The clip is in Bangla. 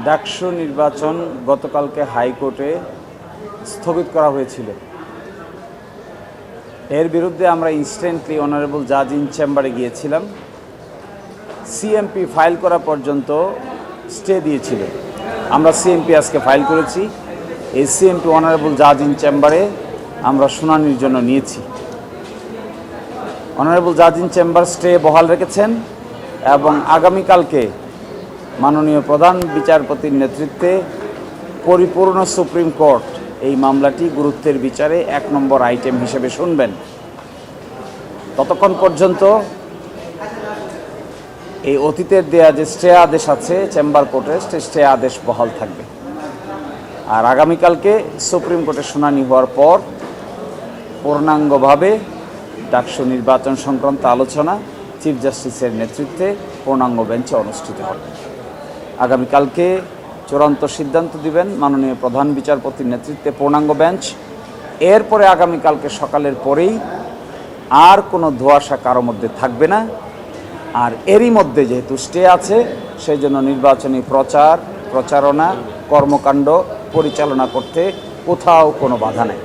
ডাকসু নির্বাচন গতকালকে হাইকোর্টে স্থগিত করা হয়েছিল। এর বিরুদ্ধে আমরা ইনস্ট্যান্টলি অনারেবল জাজ ইন চেম্বারে গিয়েছিলাম। সিএমপি ফাইল করা পর্যন্ত স্টে দিয়েছিল। আমরা সিএমপি আজকে ফাইল করেছি। এই সিএমপি অনারেবল জাজ ইন চেম্বারে আমরা শুনানির জন্য নিয়েছি। অনারেবল জাজ ইন চেম্বার স্টে বহাল রেখেছেন এবং আগামীকালকে মাননীয় প্রধান বিচারপতির নেতৃত্বে পরিপূর্ণ সুপ্রিম কোর্ট এই মামলাটি গুরুত্বের বিচারে 1 নম্বর আইটেম হিসেবে শুনবেন। ততক্ষণ পর্যন্ত এই অতীতের দেয়া যে স্টে আদেশ আছে চেম্বার কোর্টের স্টে আদেশ বহাল থাকবে। আর আগামীকালকে সুপ্রিম কোর্টে শুনানি হওয়ার পর পূর্ণাঙ্গভাবে ডাকসু নির্বাচন সংক্রান্ত আলোচনা চিফ জাস্টিসের নেতৃত্বে পূর্ণাঙ্গ বেঞ্চে অনুষ্ঠিত হবে। আগামীকালকে চূড়ান্ত সিদ্ধান্ত দিবেন মাননীয় প্রধান বিচারপতির নেতৃত্বে পূর্ণাঙ্গ বেঞ্চ। এরপরে আগামীকালকে সকালের পরেই আর কোনো ধোঁয়াশা কারো মধ্যে থাকবে না। আর এরই মধ্যে যেহেতু স্টে আছে সেই জন্য নির্বাচনী প্রচারণা কর্মকাণ্ড পরিচালনা করতে কোথাও কোনো বাধা নেই।